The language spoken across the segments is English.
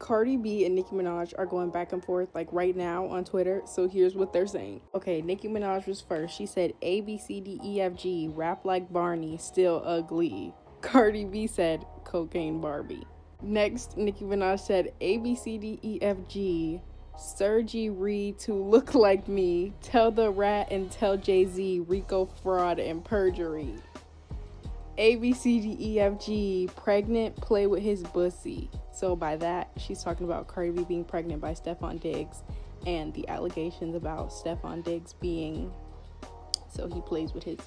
Cardi B and Nicki Minaj are going back and forth like right now on Twitter, so here's what they're saying. Okay, Nicki Minaj was first. She said A, B, C, D, E, F, G, rap like Barney, still ugly. Cardi B said cocaine Barbie. Next, Nicki Minaj said A, B, C, D, E, F, G, Sergi Reed to look like me, tell the rat and tell Jay-Z, Rico fraud and perjury. A, B, C, D, E, F, G, pregnant, play with his pussy. So by that, she's talking about Cardi B being pregnant by Stefon Diggs and the allegations about Stefon Diggs being, so he plays with his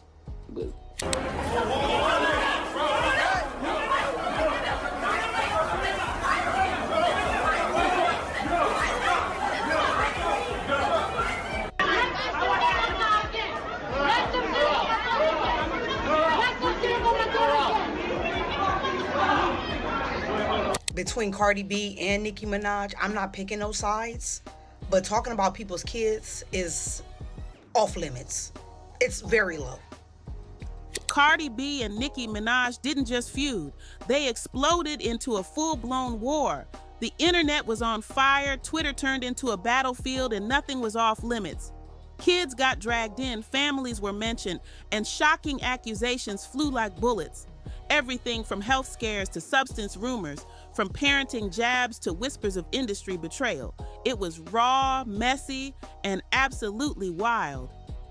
pussy. Between Cardi B and Nicki Minaj, I'm not picking those sides, but talking about people's kids is off limits. It's very low. Cardi B and Nicki Minaj didn't just feud, they exploded into a full-blown war. The internet was on fire, Twitter turned into a battlefield, and nothing was off limits. Kids got dragged in, families were mentioned, and shocking accusations flew like bullets. Everything from health scares to substance rumors, from parenting jabs to whispers of industry betrayal. It was raw, messy, and absolutely wild.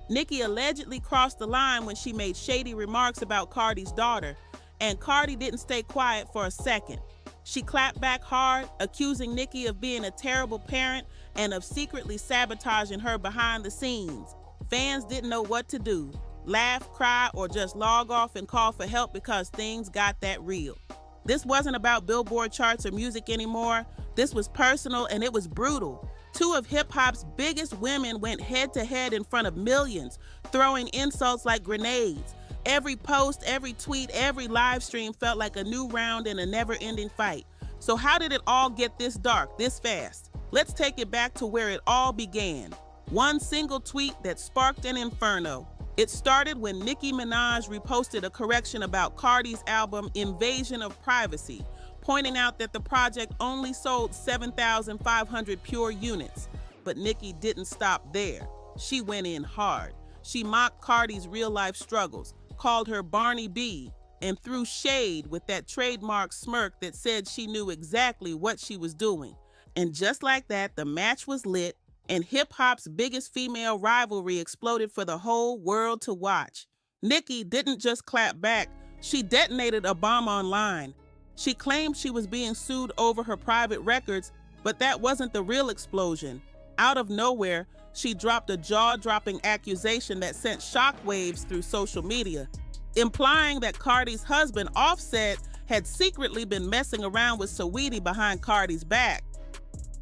Nicki allegedly crossed the line when she made shady remarks about Cardi's daughter, and Cardi didn't stay quiet for a second. She clapped back hard, accusing Nicki of being a terrible parent and of secretly sabotaging her behind the scenes. Fans didn't know what to do. Laugh, cry, or just log off and call for help because things got that real. This wasn't about Billboard charts or music anymore. This was personal and it was brutal. Two of hip-hop's biggest women went head-to-head in front of millions, throwing insults like grenades. Every post, every tweet, every live stream felt like a new round in a never-ending fight. So how did it all get this dark, this fast? Let's take it back to where it all began. One single tweet that sparked an inferno. It started when Nicki Minaj reposted a correction about Cardi's album Invasion of Privacy, pointing out that the project only sold 7,500 pure units. But Nicki didn't stop there. She went in hard. She mocked Cardi's real-life struggles, called her Barney B, and threw shade with that trademark smirk that said she knew exactly what she was doing. And just like that, the match was lit, and hip-hop's biggest female rivalry exploded for the whole world to watch. Nicki didn't just clap back, she detonated a bomb online. She claimed she was being sued over her private records, but that wasn't the real explosion. Out of nowhere, she dropped a jaw-dropping accusation that sent shockwaves through social media, implying that Cardi's husband, Offset, had secretly been messing around with Saweetie behind Cardi's back.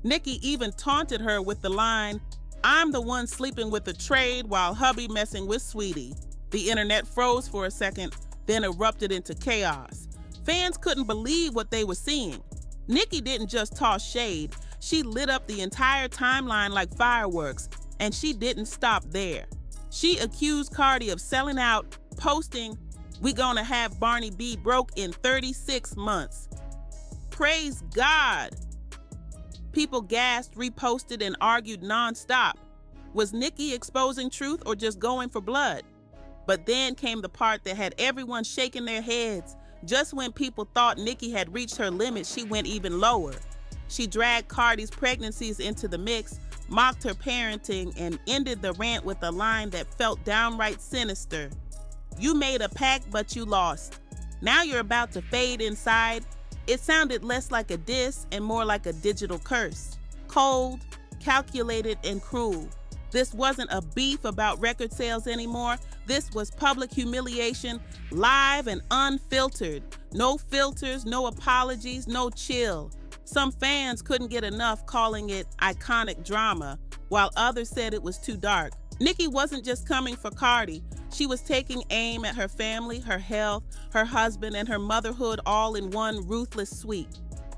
Nicki even taunted her with the line, "I'm the one sleeping with the trade while hubby messing with Sweetie." The internet froze for a second, then erupted into chaos. Fans couldn't believe what they were seeing. Nicki didn't just toss shade, she lit up the entire timeline like fireworks, and she didn't stop there. She accused Cardi of selling out, posting, "We gonna have Barney B broke in 36 months. Praise God. People gasped, reposted, and argued nonstop. Was Nicki exposing truth or just going for blood? But then came the part that had everyone shaking their heads. Just when people thought Nicki had reached her limit, she went even lower. She dragged Cardi's pregnancies into the mix, mocked her parenting, and ended the rant with a line that felt downright sinister. "You made a pact, but you lost. Now you're about to fade inside." It sounded less like a diss and more like a digital curse. Cold, calculated, and cruel. This wasn't a beef about record sales anymore. This was public humiliation, live and unfiltered. No filters, no apologies, no chill. Some fans couldn't get enough, calling it iconic drama, while others said it was too dark. Nicki wasn't just coming for Cardi. She was taking aim at her family, her health, her husband, and her motherhood all in one ruthless sweep.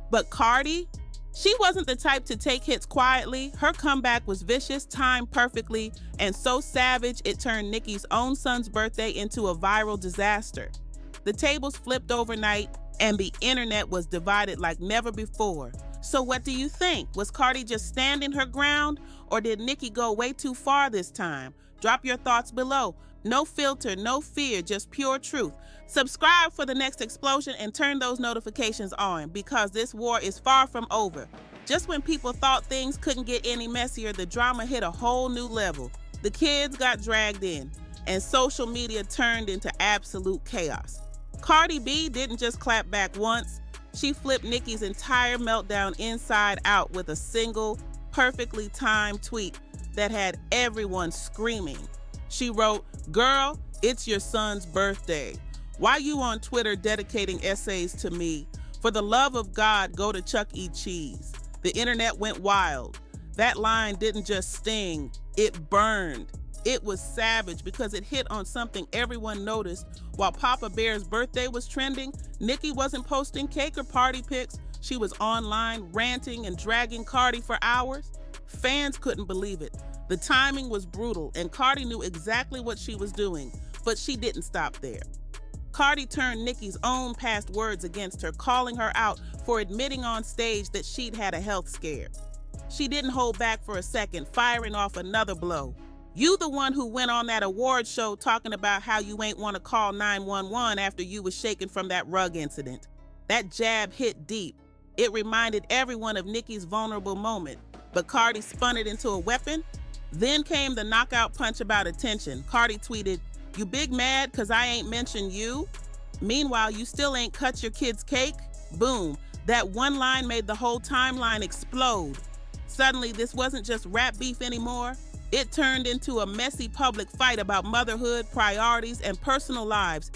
But Cardi? She wasn't the type to take hits quietly. Her comeback was vicious, timed perfectly, and so savage it turned Nicki's own son's birthday into a viral disaster. The tables flipped overnight, and the internet was divided like never before. So what do you think? Was Cardi just standing her ground, or did Nicki go way too far this time? Drop your thoughts below. No filter, no fear, just pure truth. Subscribe for the next explosion and turn those notifications on, because this war is far from over. Just when people thought things couldn't get any messier, the drama hit a whole new level. The kids got dragged in, and social media turned into absolute chaos. Cardi B didn't just clap back once. She flipped Nicki's entire meltdown inside out with a single, perfectly timed tweet that had everyone screaming. She wrote, "Girl, it's your son's birthday. Why you on Twitter dedicating essays to me? For the love of God, go to Chuck E. Cheese." The internet went wild. That line didn't just sting, it burned. It was savage because it hit on something everyone noticed. While Papa Bear's birthday was trending, Nicki wasn't posting cake or party pics. She was online ranting and dragging Cardi for hours. Fans couldn't believe it. The timing was brutal, and Cardi knew exactly what she was doing, but she didn't stop there. Cardi turned Nicki's own past words against her, calling her out for admitting on stage that she'd had a health scare. She didn't hold back for a second, firing off another blow. "You the one who went on that award show talking about how you ain't want to call 911 after you was shaken from that rug incident." That jab hit deep. It reminded everyone of Nicki's vulnerable moment, but Cardi spun it into a weapon. Then came the knockout punch about attention. Cardi tweeted, "You big mad cause I ain't mentioned you? Meanwhile, you still ain't cut your kid's cake?" Boom. That one line made the whole timeline explode. Suddenly, this wasn't just rap beef anymore. It turned into a messy public fight about motherhood, priorities, and personal lives.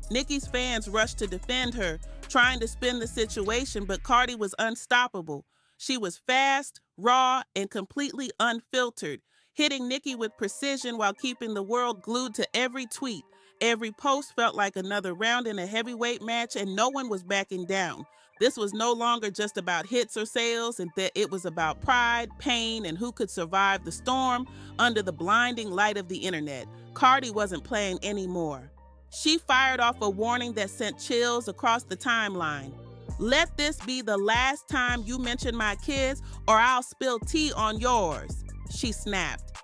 Nicki's fans rushed to defend her, trying to spin the situation, but Cardi was unstoppable. She was fast, raw, and completely unfiltered, hitting Nicki with precision while keeping the world glued to every tweet. Every post felt like another round in a heavyweight match, and no one was backing down. This was no longer just about hits or sales, and that it was about pride, pain, and who could survive the storm under the blinding light of the internet. Cardi wasn't playing anymore. She fired off a warning that sent chills across the timeline. "Let this be the last time you mention my kids, or I'll spill tea on yours," she snapped.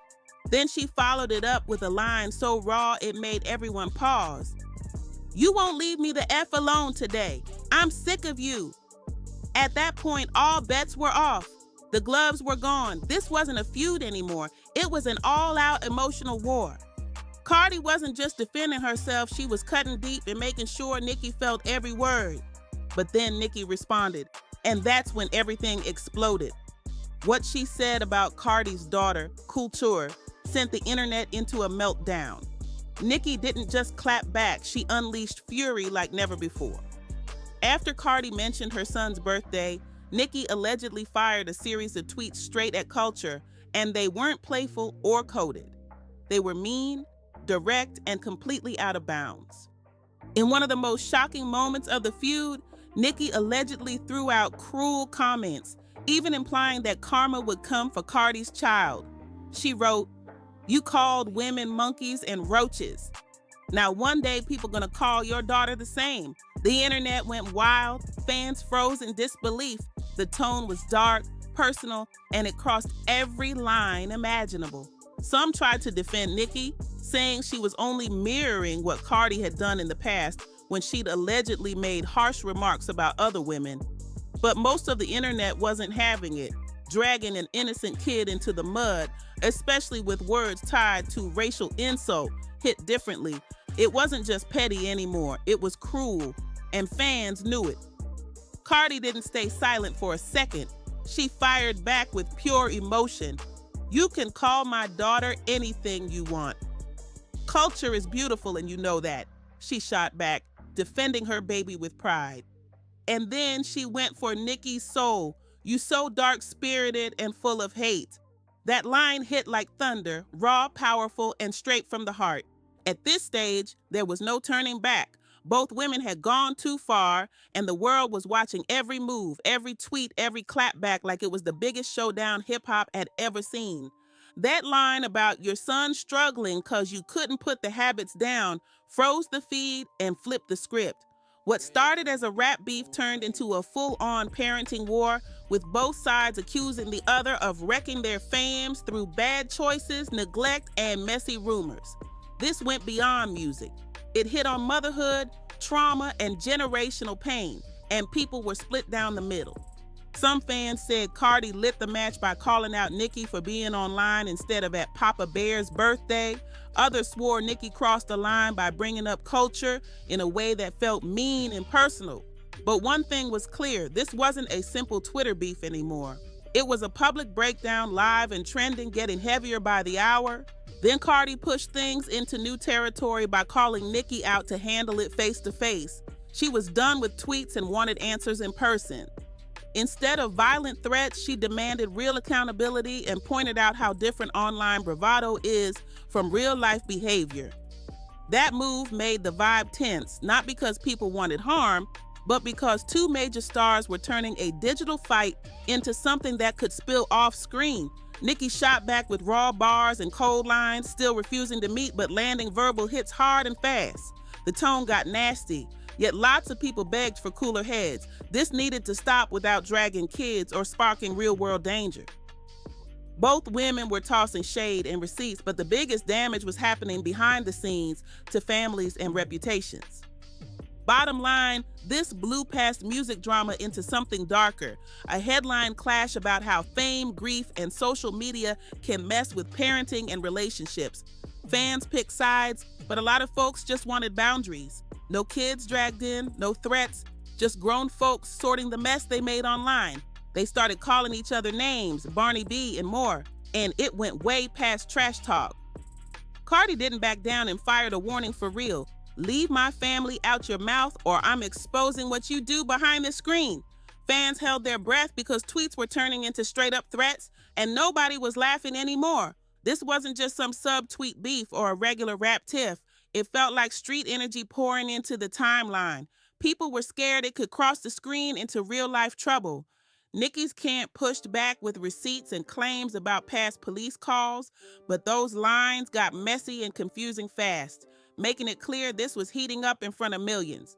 Then she followed it up with a line so raw it made everyone pause. "You won't leave me the F alone today. I'm sick of you." At that point, all bets were off. The gloves were gone. This wasn't a feud anymore. It was an all-out emotional war. Cardi wasn't just defending herself, she was cutting deep and making sure Nicki felt every word. But then Nicki responded, and that's when everything exploded. What she said about Cardi's daughter, Kulture, sent the internet into a meltdown. Nicki didn't just clap back, she unleashed fury like never before. After Cardi mentioned her son's birthday, Nicki allegedly fired a series of tweets straight at Kulture, and they weren't playful or coded. They were mean, direct, and completely out of bounds. In one of the most shocking moments of the feud, Nicki allegedly threw out cruel comments, even implying that karma would come for Cardi's child. She wrote, "You called women monkeys and roaches. Now one day people gonna call your daughter the same." The internet went wild, fans froze in disbelief. The tone was dark, personal, and it crossed every line imaginable. Some tried to defend Nicki, saying she was only mirroring what Cardi had done in the past when she'd allegedly made harsh remarks about other women. But most of the internet wasn't having it, dragging an innocent kid into the mud, especially with words tied to racial insult, hit differently. It wasn't just petty anymore, it was cruel, and fans knew it. Cardi didn't stay silent for a second. She fired back with pure emotion. "You can call my daughter anything you want. Culture is beautiful and you know that," she shot back, defending her baby with pride. And then she went for Nicki's soul. "You so dark-spirited and full of hate." That line hit like thunder, raw, powerful, and straight from the heart. At this stage, there was no turning back. Both women had gone too far, and the world was watching every move, every tweet, every clapback like it was the biggest showdown hip-hop had ever seen. That line about your son struggling because you couldn't put the habits down froze the feed and flipped the script. What started as a rap beef turned into a full-on parenting war with both sides accusing the other of wrecking their fams through bad choices, neglect, and messy rumors. This went beyond music. It hit on motherhood, trauma, and generational pain, and people were split down the middle. Some fans said Cardi lit the match by calling out Nicki for being online instead of at Papa Bear's birthday. Others swore Nicki crossed the line by bringing up culture in a way that felt mean and personal. But one thing was clear, this wasn't a simple Twitter beef anymore. It was a public breakdown, live and trending, getting heavier by the hour. Then Cardi pushed things into new territory by calling Nicki out to handle it face to face. She was done with tweets and wanted answers in person. Instead of violent threats, she demanded real accountability and pointed out how different online bravado is from real-life behavior. That move made the vibe tense, not because people wanted harm, but because two major stars were turning a digital fight into something that could spill off screen. Nicki shot back with raw bars and cold lines, still refusing to meet but landing verbal hits hard and fast. The tone got nasty, yet lots of people begged for cooler heads. This needed to stop without dragging kids or sparking real-world danger. Both women were tossing shade and receipts, but the biggest damage was happening behind the scenes to families and reputations. Bottom line, this blew past music drama into something darker, a headline clash about how fame, grief, and social media can mess with parenting and relationships. Fans picked sides, but a lot of folks just wanted boundaries. No kids dragged in, no threats, just grown folks sorting the mess they made online. They started calling each other names, Barney B, and more, and it went way past trash talk. Cardi didn't back down and fired a warning for real. Leave my family out your mouth or I'm exposing what you do behind the screen. Fans held their breath because tweets were turning into straight up threats and nobody was laughing anymore. This wasn't just some sub-tweet beef or a regular rap tiff. It felt like street energy pouring into the timeline. People were scared it could cross the screen into real-life trouble. Nicki's camp pushed back with receipts and claims about past police calls, but those lines got messy and confusing fast, making it clear this was heating up in front of millions.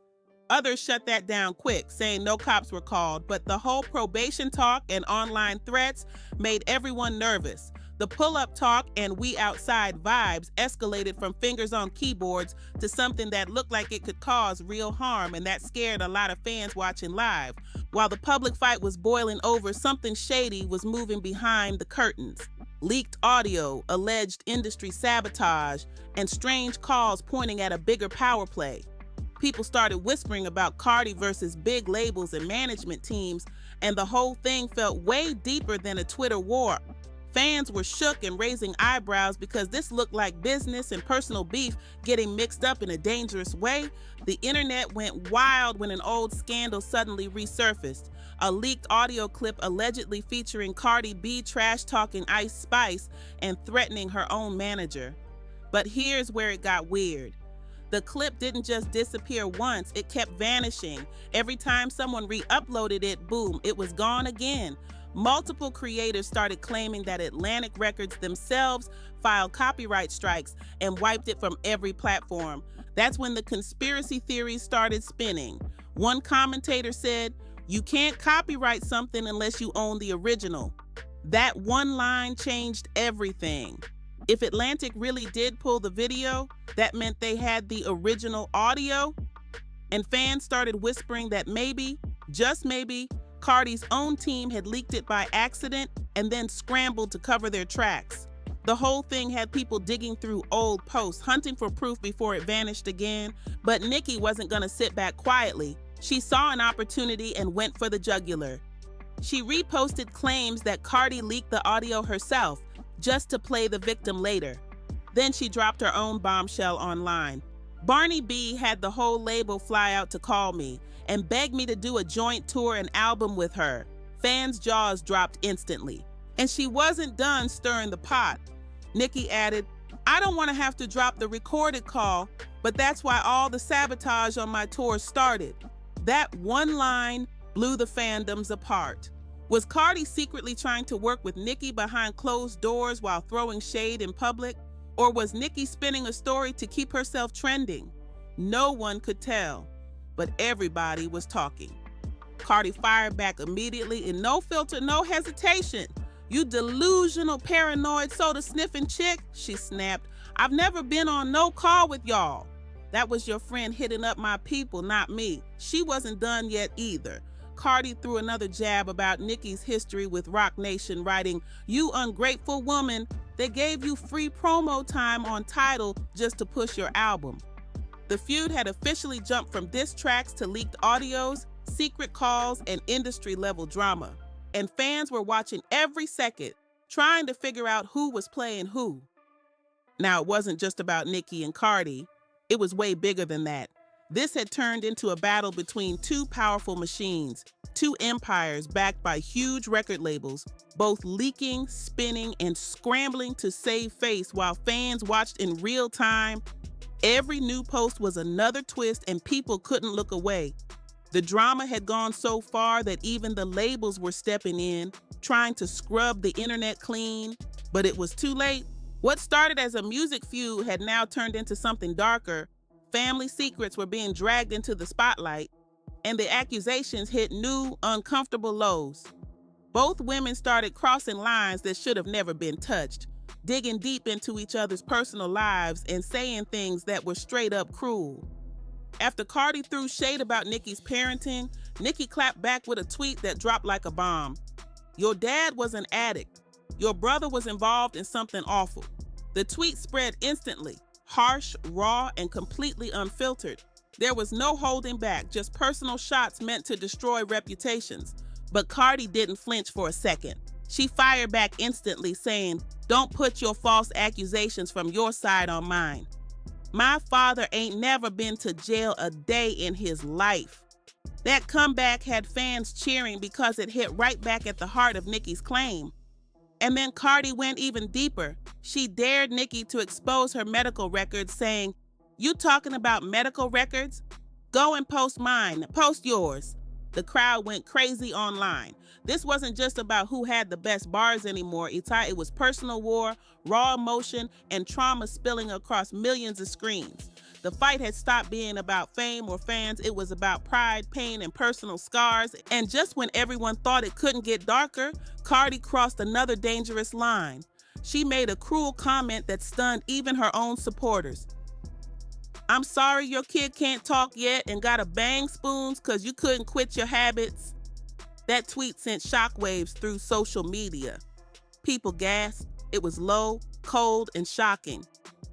Others shut that down quick, saying no cops were called, but the whole probation talk and online threats made everyone nervous. The pull-up talk and we outside vibes escalated from fingers on keyboards to something that looked like it could cause real harm, and that scared a lot of fans watching live. While the public fight was boiling over, something shady was moving behind the curtains. Leaked audio, alleged industry sabotage, and strange calls pointing at a bigger power play. People started whispering about Cardi versus big labels and management teams, and the whole thing felt way deeper than a Twitter war. Fans were shook and raising eyebrows because this looked like business and personal beef getting mixed up in a dangerous way. The internet went wild when an old scandal suddenly resurfaced. A leaked audio clip allegedly featuring Cardi B trash-talking Ice Spice and threatening her own manager. But here's where it got weird. The clip didn't just disappear once, it kept vanishing. Every time someone re-uploaded it, boom, it was gone again. Multiple creators started claiming that Atlantic Records themselves filed copyright strikes and wiped it from every platform. That's when the conspiracy theories started spinning. One commentator said, "You can't copyright something unless you own the original." That one line changed everything. If Atlantic really did pull the video, that meant they had the original audio, and fans started whispering that maybe, just maybe, Cardi's own team had leaked it by accident and then scrambled to cover their tracks. The whole thing had people digging through old posts, hunting for proof before it vanished again, but Nicki wasn't gonna sit back quietly. She saw an opportunity and went for the jugular. She reposted claims that Cardi leaked the audio herself, just to play the victim later. Then she dropped her own bombshell online. Barney B had the whole label fly out to call me and beg me to do a joint tour and album with her. Fans' jaws dropped instantly. And she wasn't done stirring the pot. Nicki added, "I don't want to have to drop the recorded call, but that's why all the sabotage on my tour started." That one line blew the fandoms apart. Was Cardi secretly trying to work with Nicki behind closed doors while throwing shade in public? Or was Nicki spinning a story to keep herself trending? No one could tell, but everybody was talking. Cardi fired back immediately in no filter, no hesitation. "You delusional, paranoid, soda-sniffing chick," she snapped. "I've never been on no call with y'all. That was your friend hitting up my people, not me. She wasn't done yet either." Cardi threw another jab about Nicki's history with Roc Nation, writing, "You ungrateful woman, they gave you free promo time on Tidal just to push your album." The feud had officially jumped from diss tracks to leaked audios, secret calls, and industry-level drama. And fans were watching every second, trying to figure out who was playing who. Now, it wasn't just about Nicki and Cardi. It was way bigger than that. This had turned into a battle between two powerful machines, two empires backed by huge record labels, both leaking, spinning, and scrambling to save face while fans watched in real time. Every new post was another twist and people couldn't look away. The drama had gone so far that even the labels were stepping in, trying to scrub the internet clean, but it was too late. What started as a music feud had now turned into something darker. Family secrets were being dragged into the spotlight, and the accusations hit new, uncomfortable lows. Both women started crossing lines that should have never been touched, digging deep into each other's personal lives and saying things that were straight up cruel. After Cardi threw shade about Nicki's parenting, Nicki clapped back with a tweet that dropped like a bomb. "Your dad was an addict. Your brother was involved in something awful." The tweet spread instantly, harsh, raw, and completely unfiltered. There was no holding back, just personal shots meant to destroy reputations. But Cardi didn't flinch for a second. She fired back instantly, saying, "Don't put your false accusations from your side on mine. My father ain't never been to jail a day in his life." That comeback had fans cheering because it hit right back at the heart of Nicki's claim. And then Cardi went even deeper. She dared Nicki to expose her medical records, saying, "You talking about medical records? Go and post mine, post yours." The crowd went crazy online. This wasn't just about who had the best bars anymore. It was personal war, raw emotion, and trauma spilling across millions of screens. The fight had stopped being about fame or fans. It was about pride, pain, and personal scars. And just when everyone thought it couldn't get darker, Cardi crossed another dangerous line. She made a cruel comment that stunned even her own supporters. "I'm sorry your kid can't talk yet and gotta bang spoons because you couldn't quit your habits." That tweet sent shockwaves through social media. People gasped. It was low, cold, and shocking.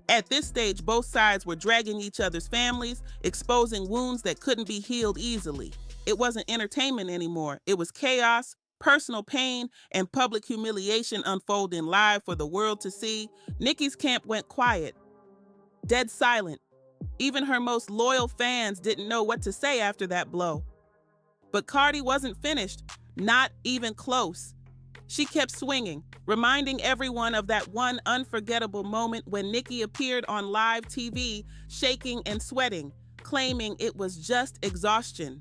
At this stage, both sides were dragging each other's families, exposing wounds that couldn't be healed easily. It wasn't entertainment anymore. It was chaos, personal pain, and public humiliation unfolding live for the world to see. Nicki's camp went quiet, dead silent. Even her most loyal fans didn't know what to say after that blow. But Cardi wasn't finished, not even close. She kept swinging, reminding everyone of that one unforgettable moment when Nicki appeared on live TV, shaking and sweating, claiming it was just exhaustion.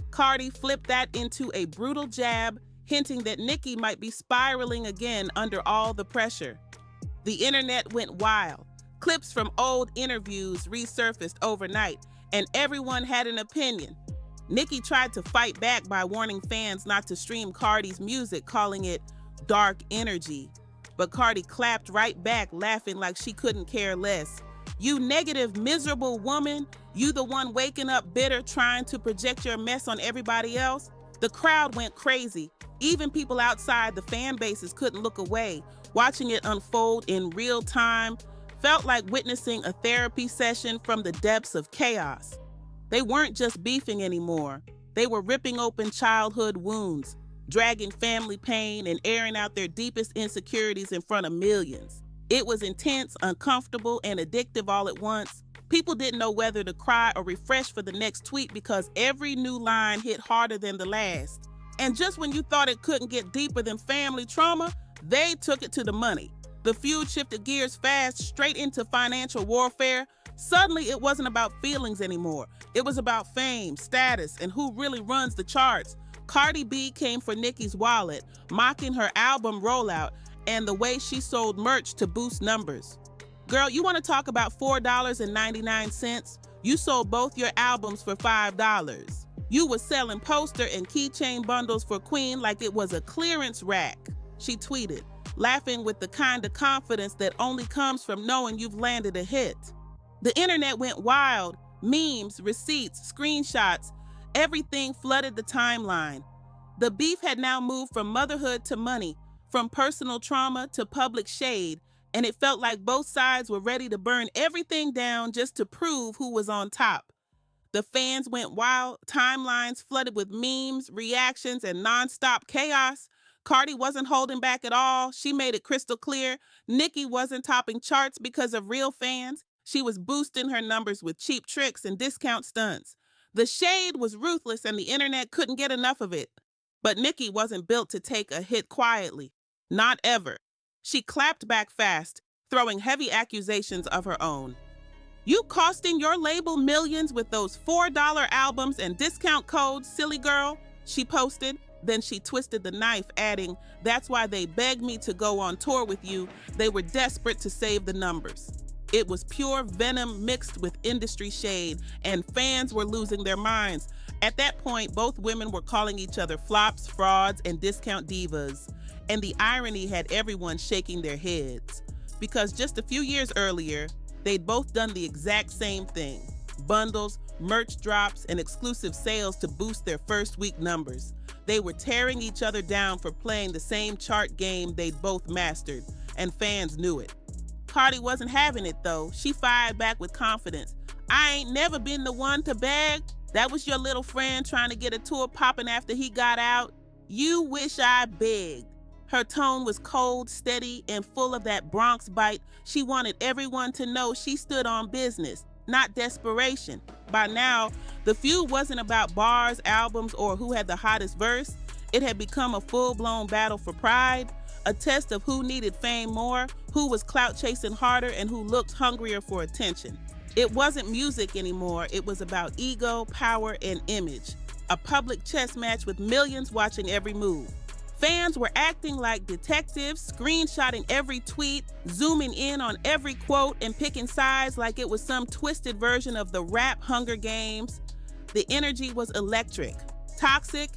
Cardi flipped that into a brutal jab, hinting that Nicki might be spiraling again under all the pressure. The internet went wild. Clips from old interviews resurfaced overnight, and everyone had an opinion. Nicki tried to fight back by warning fans not to stream Cardi's music, calling it dark energy. But Cardi clapped right back, laughing like she couldn't care less. "You negative, miserable woman, you the one waking up bitter, trying to project your mess on everybody else." The crowd went crazy. Even people outside the fan bases couldn't look away. Watching it unfold in real time felt like witnessing a therapy session from the depths of chaos. They weren't just beefing anymore. They were ripping open childhood wounds, dragging family pain, and airing out their deepest insecurities in front of millions. It was intense, uncomfortable, and addictive all at once. People didn't know whether to cry or refresh for the next tweet because every new line hit harder than the last. And just when you thought it couldn't get deeper than family trauma, they took it to the money. The feud shifted gears fast, straight into financial warfare. Suddenly, it wasn't about feelings anymore. It was about fame, status, and who really runs the charts. Cardi B came for Nicki's wallet, mocking her album rollout and the way she sold merch to boost numbers. Girl, you want to talk about $4.99? You sold both your albums for $5. You was selling poster and keychain bundles for Queen like it was a clearance rack, she tweeted, laughing with the kind of confidence that only comes from knowing you've landed a hit. The internet went wild. Memes, receipts, screenshots, everything flooded the timeline. The beef had now moved from motherhood to money, from personal trauma to public shade, and it felt like both sides were ready to burn everything down just to prove who was on top. The fans went wild, timelines flooded with memes, reactions, and nonstop chaos. Cardi wasn't holding back at all. She made it crystal clear. Nicki wasn't topping charts because of real fans. She was boosting her numbers with cheap tricks and discount stunts. The shade was ruthless and the internet couldn't get enough of it. But Nicki wasn't built to take a hit quietly. Not ever. She clapped back fast, throwing heavy accusations of her own. You costing your label millions with those $4 albums and discount codes, silly girl, she posted. Then she twisted the knife, adding, that's why they begged me to go on tour with you. They were desperate to save the numbers. It was pure venom mixed with industry shade, and fans were losing their minds. At that point, both women were calling each other flops, frauds, and discount divas. And the irony had everyone shaking their heads. Because just a few years earlier, they'd both done the exact same thing. Bundles, merch drops, and exclusive sales to boost their first week numbers. They were tearing each other down for playing the same chart game they'd both mastered, and fans knew it. Cardi wasn't having it though. She fired back with confidence. I ain't never been the one to beg. That was your little friend trying to get a tour popping after he got out. You wish I begged. Her tone was cold, steady, and full of that Bronx bite. She wanted everyone to know she stood on business, not desperation. By now, the feud wasn't about bars, albums, or who had the hottest verse. It had become a full-blown battle for pride, a test of who needed fame more, who was clout chasing harder, and who looked hungrier for attention. It wasn't music anymore. It was about ego, power, and image. A public chess match with millions watching every move. Fans were acting like detectives, screenshotting every tweet, zooming in on every quote, and picking sides like it was some twisted version of the rap Hunger Games. The energy was electric, toxic,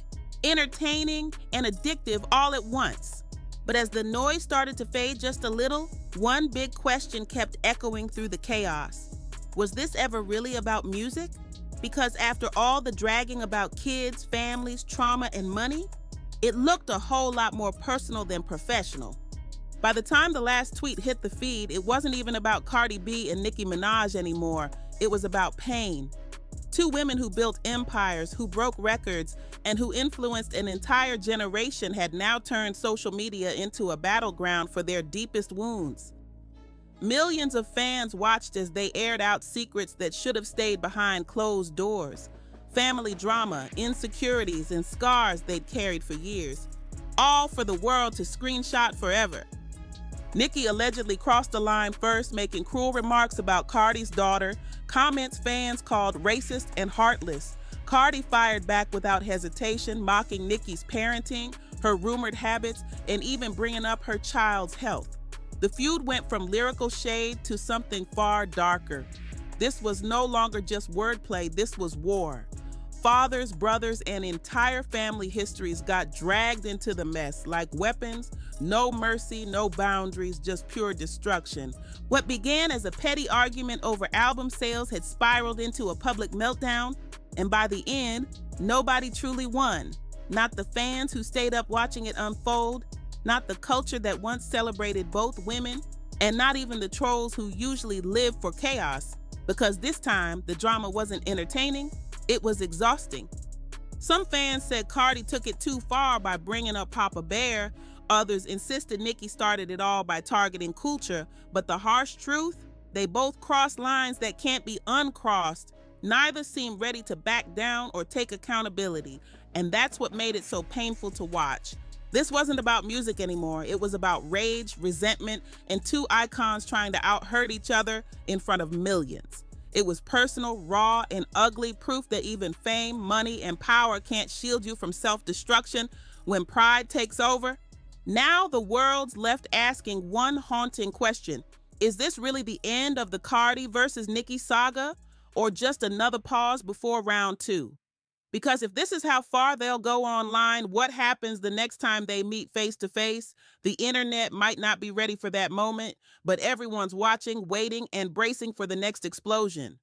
entertaining, and addictive all at once. But as the noise started to fade just a little, one big question kept echoing through the chaos. Was this ever really about music? Because after all the dragging about kids, families, trauma, and money, it looked a whole lot more personal than professional. By the time the last tweet hit the feed, it wasn't even about Cardi B and Nicki Minaj anymore. It was about pain. Two women who built empires, who broke records, and who influenced an entire generation had now turned social media into a battleground for their deepest wounds. Millions of fans watched as they aired out secrets that should have stayed behind closed doors. Family drama, insecurities, and scars they'd carried for years. All for the world to screenshot forever. Nicki allegedly crossed the line first, making cruel remarks about Cardi's daughter, comments fans called racist and heartless. Cardi fired back without hesitation, mocking Nicki's parenting, her rumored habits, and even bringing up her child's health. The feud went from lyrical shade to something far darker. This was no longer just wordplay, this was war. Fathers, brothers, and entire family histories got dragged into the mess like weapons, no mercy, no boundaries, just pure destruction. What began as a petty argument over album sales had spiraled into a public meltdown, and by the end, nobody truly won. Not the fans who stayed up watching it unfold, not the culture that once celebrated both women, and not even the trolls who usually live for chaos, because this time the drama wasn't entertaining, it was exhausting. Some fans said Cardi took it too far by bringing up Papa Bear. Others insisted Nicki started it all by targeting culture. But the harsh truth? They both crossed lines that can't be uncrossed. Neither seemed ready to back down or take accountability. And that's what made it so painful to watch. This wasn't about music anymore. It was about rage, resentment, and two icons trying to out-hurt each other in front of millions. It was personal, raw, and ugly, proof that even fame, money, and power can't shield you from self-destruction when pride takes over. Now the world's left asking one haunting question. Is this really the end of the Cardi versus Nicki saga, or just another pause before round two? Because if this is how far they'll go online, what happens the next time they meet face to face? The internet might not be ready for that moment, but everyone's watching, waiting, and bracing for the next explosion.